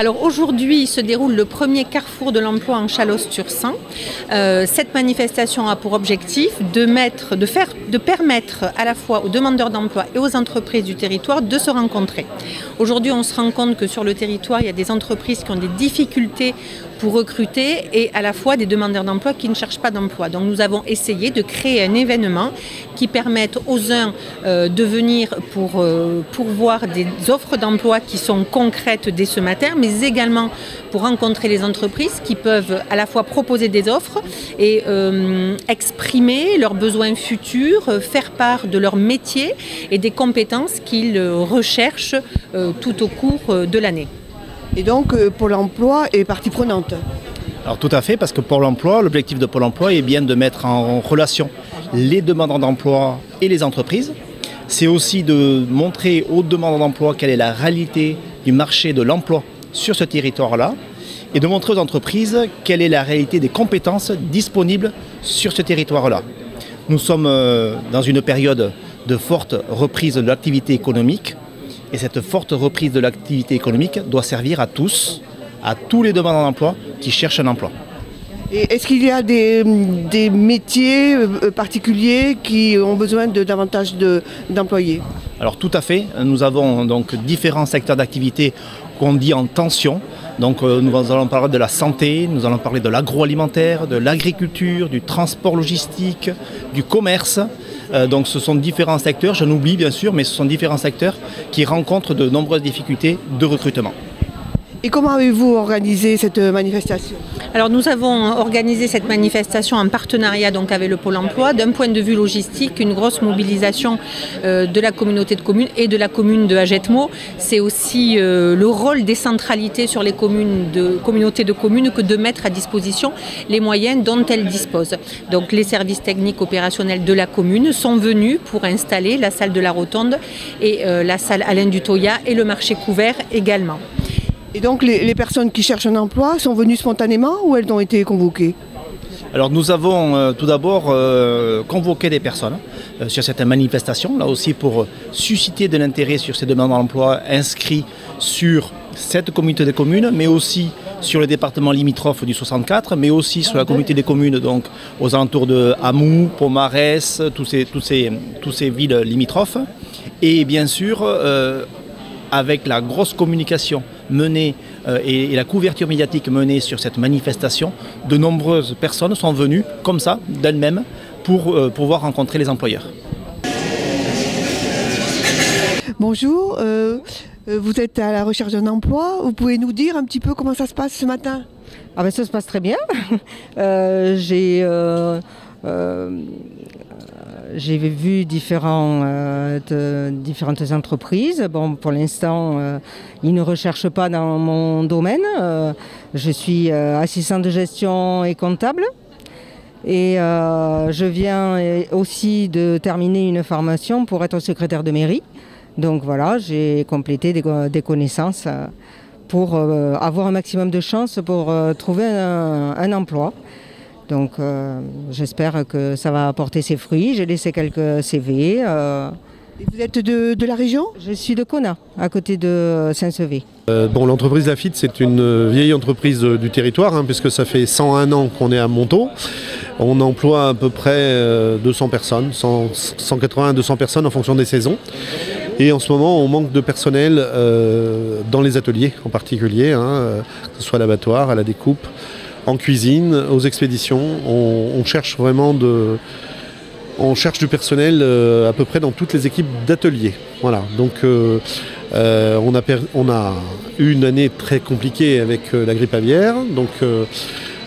Alors aujourd'hui se déroule le premier carrefour de l'emploi en Chalosse-sur-Sang. Cette manifestation a pour objectif de permettre à la fois aux demandeurs d'emploi et aux entreprises du territoire de se rencontrer. Aujourd'hui on se rend compte que sur le territoire il y a des entreprises qui ont des difficultés pour recruter et à la fois des demandeurs d'emploi qui ne cherchent pas d'emploi. Donc nous avons essayé de créer un événement qui permette aux uns de venir pour voir des offres d'emploi qui sont concrètes dès ce matin, mais également pour rencontrer les entreprises qui peuvent à la fois proposer des offres et exprimer leurs besoins futurs, faire part de leur métier et des compétences qu'ils recherchent tout au cours de l'année. Et donc Pôle emploi est partie prenante. Alors tout à fait, parce que Pôle emploi, l'objectif de Pôle emploi est bien de mettre en relation les demandeurs d'emploi et les entreprises. C'est aussi de montrer aux demandeurs d'emploi quelle est la réalité du marché de l'emploi sur ce territoire-là et de montrer aux entreprises quelle est la réalité des compétences disponibles sur ce territoire-là. Nous sommes dans une période de forte reprise de l'activité économique. Et cette forte reprise de l'activité économique doit servir à tous les demandeurs d'emploi qui cherchent un emploi. Et est-ce qu'il y a des métiers particuliers qui ont besoin de davantage d'employés? Alors tout à fait, nous avons donc différents secteurs d'activité qu'on dit en tension. Donc nous allons parler de la santé, nous allons parler de l'agroalimentaire, de l'agriculture, du transport logistique, du commerce. Donc ce sont différents secteurs, j'en oublie bien sûr, mais ce sont différents secteurs qui rencontrent de nombreuses difficultés de recrutement. Et comment avez-vous organisé cette manifestation? Alors nous avons organisé cette manifestation en partenariat donc avec le Pôle emploi. D'un point de vue logistique, une grosse mobilisation de la communauté de communes et de la commune de Hagetmau. C'est aussi le rôle des centralités sur les communautés de communes que de mettre à disposition les moyens dont elles disposent. Donc les services techniques opérationnels de la commune sont venus pour installer la salle de la Rotonde et la salle Alain Dutoya et le marché couvert également. Et donc les personnes qui cherchent un emploi sont venues spontanément ou elles ont été convoquées? Alors nous avons tout d'abord convoqué des personnes sur cette manifestation, là aussi pour susciter de l'intérêt sur ces demandes d'emploi inscrits sur cette communauté de communes, mais aussi sur le département limitrophe du 64, mais aussi sur la communauté des communes donc aux alentours de Hamou, Pomarès, tous ces villes limitrophes. Et bien sûr, avec la grosse communication menée et la couverture médiatique menée sur cette manifestation, de nombreuses personnes sont venues comme ça, d'elles-mêmes, pour pouvoir rencontrer les employeurs. Bonjour, vous êtes à la recherche d'un emploi. Vous pouvez nous dire un petit peu comment ça se passe ce matin? Ah ben ça se passe très bien. J'ai vu différentes entreprises. Bon, pour l'instant, ils ne recherchent pas dans mon domaine. Je suis assistante de gestion et comptable. Et je viens aussi de terminer une formation pour être secrétaire de mairie. Donc voilà, j'ai complété des connaissances pour avoir un maximum de chances pour trouver un emploi. Donc j'espère que ça va apporter ses fruits. J'ai laissé quelques CV. Et vous êtes de la région? Je suis de Cona, à côté de Saint-Sevé. L'entreprise Lafitte, c'est une vieille entreprise du territoire, puisque ça fait 101 ans qu'on est à Montaut. On emploie à peu près 200 personnes, 180 à 200 personnes en fonction des saisons. Et en ce moment, on manque de personnel dans les ateliers en particulier, que ce soit à l'abattoir, à la découpe, en cuisine, aux expéditions. On cherche vraiment on cherche du personnel à peu près dans toutes les équipes d'ateliers. Voilà. Donc on a eu une année très compliquée avec la grippe aviaire. Donc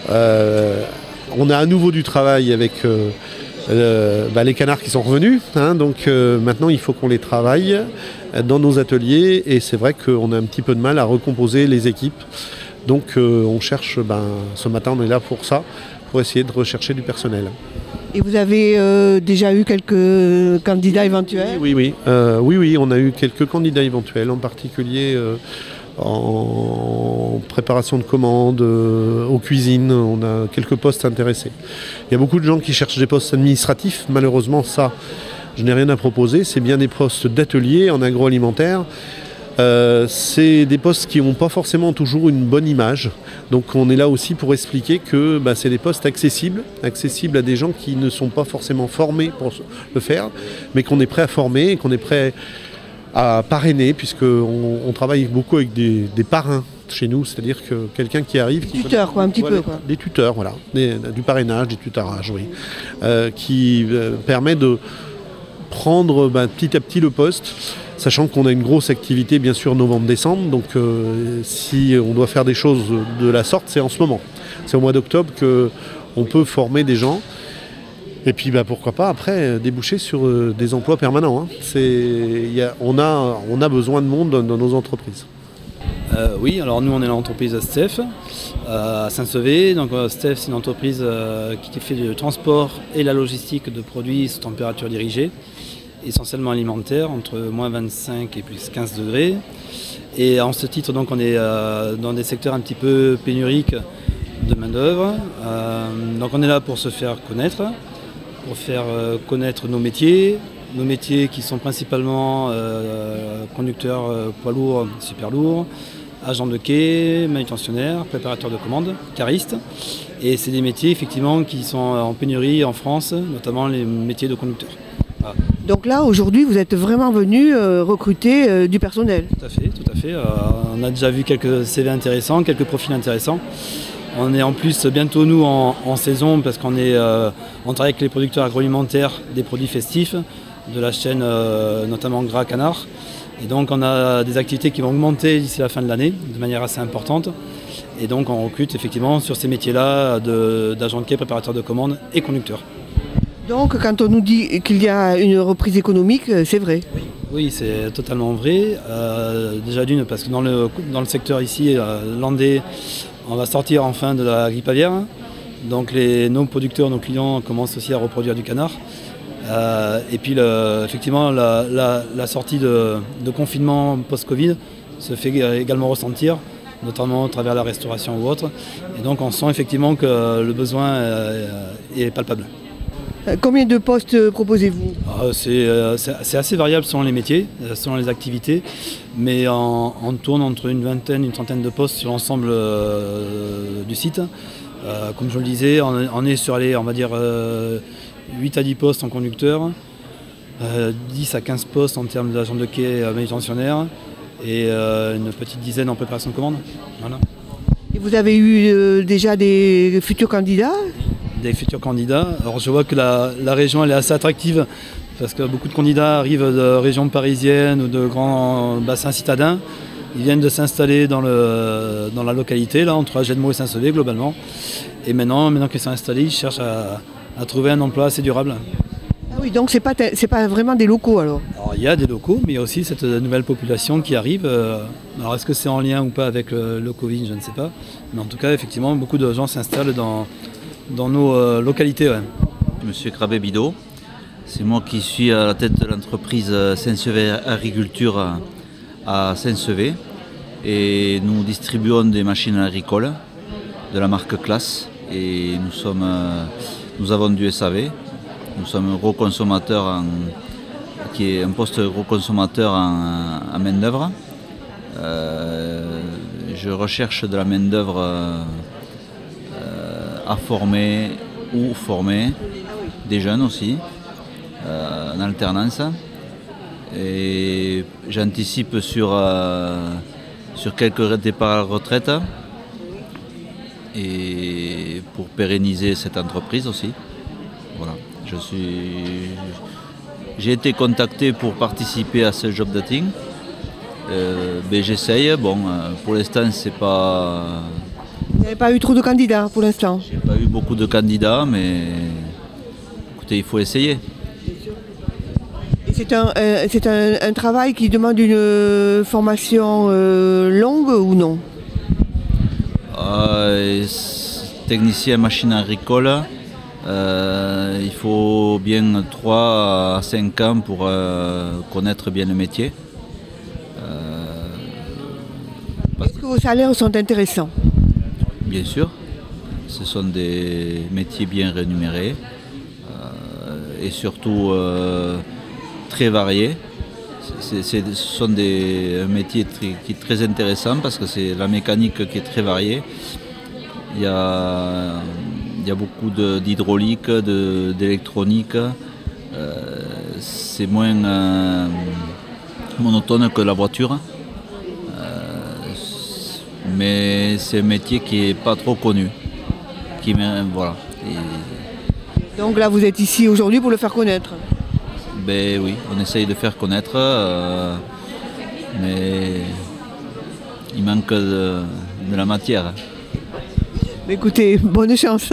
on a à nouveau du travail avec les canards qui sont revenus. Donc maintenant il faut qu'on les travaille dans nos ateliers et c'est vrai qu'on a un petit peu de mal à recomposer les équipes. Donc on cherche, ce matin on est là pour ça, pour essayer de rechercher du personnel. Et vous avez déjà eu quelques candidats éventuels? Oui, on a eu quelques candidats éventuels, en particulier en préparation de commandes, aux cuisines, on a quelques postes intéressés. Il y a beaucoup de gens qui cherchent des postes administratifs, malheureusement ça, je n'ai rien à proposer, c'est bien des postes d'atelier en agroalimentaire. C'est des postes qui n'ont pas forcément toujours une bonne image. Donc on est là aussi pour expliquer que c'est des postes accessibles à des gens qui ne sont pas forcément formés pour le faire, mais qu'on est prêt à former et qu'on est prêt à parrainer, puisqu'on travaille beaucoup avec des parrains chez nous, c'est-à-dire que quelqu'un qui arrive... Des tuteurs, quoi, un petit peu. Quoi. Des tuteurs, voilà. Du parrainage, du tutorage, oui. Qui permet de prendre petit à petit le poste, sachant qu'on a une grosse activité, bien sûr, novembre-décembre. Donc, si on doit faire des choses de la sorte, c'est en ce moment. C'est au mois d'octobre qu'on peut former des gens. Et puis, pourquoi pas, après, déboucher sur des emplois permanents. On a besoin de monde dans nos entreprises. Oui, alors nous on est l'entreprise STEF à Saint-Sevé. Donc STEF c'est une entreprise qui fait du transport et la logistique de produits sous température dirigée, essentiellement alimentaire, entre moins 25 et plus 15 degrés. Et en ce titre donc on est dans des secteurs un petit peu pénuriques de main d'œuvre. Donc on est là pour se faire connaître, pour faire connaître nos métiers qui sont principalement conducteurs poids lourds, super lourds, agents de quai, manutentionnaires, préparateurs de commandes, caristes. Et c'est des métiers effectivement qui sont en pénurie en France, notamment les métiers de conducteurs. Voilà. Donc là, aujourd'hui, vous êtes vraiment venu recruter du personnel. Tout à fait. On a déjà vu quelques CV intéressants, quelques profils intéressants. On est en plus bientôt nous en saison parce qu'on travaille avec les producteurs agroalimentaires des produits festifs, de la chaîne notamment Gras Canard. Et donc on a des activités qui vont augmenter d'ici la fin de l'année de manière assez importante. Et donc on recrute effectivement sur ces métiers-là d'agents de quai, préparateurs de commandes et conducteurs. Donc quand on nous dit qu'il y a une reprise économique, c'est vrai. Oui, c'est totalement vrai. Déjà d'une parce que dans le secteur ici landais, on va sortir enfin de la grippe aviaire. Donc nos producteurs, nos clients commencent aussi à reproduire du canard. Et puis effectivement la sortie de confinement post-Covid se fait également ressentir, notamment à travers la restauration ou autre. Et donc on sent effectivement que le besoin est palpable. Combien de postes proposez-vous ? C'est assez variable selon les métiers, selon les activités, mais on tourne entre une vingtaine, une trentaine de postes sur l'ensemble du site. Comme je le disais, on est sur on va dire 8 à 10 postes en conducteur, 10 à 15 postes en termes d'agents de quai manutentionnaires et une petite dizaine en préparation de commande. Voilà. Et vous avez eu déjà des futurs candidats ? Des futurs candidats. Alors je vois que la région elle est assez attractive parce que beaucoup de candidats arrivent de régions parisiennes ou de grands bassins citadins. Ils viennent de s'installer dans la localité, là, entre Agenmot et Saint-Sevé globalement. Et maintenant qu'ils sont installés, ils cherchent à trouver un emploi assez durable. Ah oui, donc c'est pas vraiment des locaux alors. Alors il y a des locaux, mais il y a aussi cette nouvelle population qui arrive. Alors est-ce que c'est en lien ou pas avec le Covid, je ne sais pas. Mais en tout cas, effectivement, beaucoup de gens s'installent dans nos localités. Ouais. Monsieur Crabé-Bidot, c'est moi qui suis à la tête de l'entreprise Saint-Sevé Agriculture à Saint-Sevé. Et nous distribuons des machines agricoles de la marque Classe. Et nous avons du SAV. Nous sommes un gros consommateur qui est un poste gros consommateur en main d'œuvre. Je recherche de la main d'œuvre à former ou former, des jeunes aussi, en alternance. Et j'anticipe sur quelques départs à la retraite et pour pérenniser cette entreprise aussi. Voilà. J'ai été contacté pour participer à ce job dating. J'essaye. Bon, pour l'instant, c'est pas... Vous n'avez pas eu trop de candidats pour l'instant ? J'ai pas eu beaucoup de candidats, mais écoutez, il faut essayer. Et c'est un travail qui demande une formation longue ou non ? Technicien machine agricole, il faut bien 3 à 5 ans pour connaître bien le métier. Est-ce que vos salaires sont intéressants ? Bien sûr, ce sont des métiers bien rémunérés et surtout très variés. Ce sont des métiers qui sont très intéressants parce que c'est la mécanique qui est très variée. Il y a beaucoup d'hydraulique, d'électronique. C'est moins monotone que la voiture. Mais c'est un métier qui n'est pas trop connu. Voilà. Donc là, vous êtes ici aujourd'hui pour le faire connaître. Ben oui, on essaye de faire connaître, mais il manque de la matière. Écoutez, bonne chance.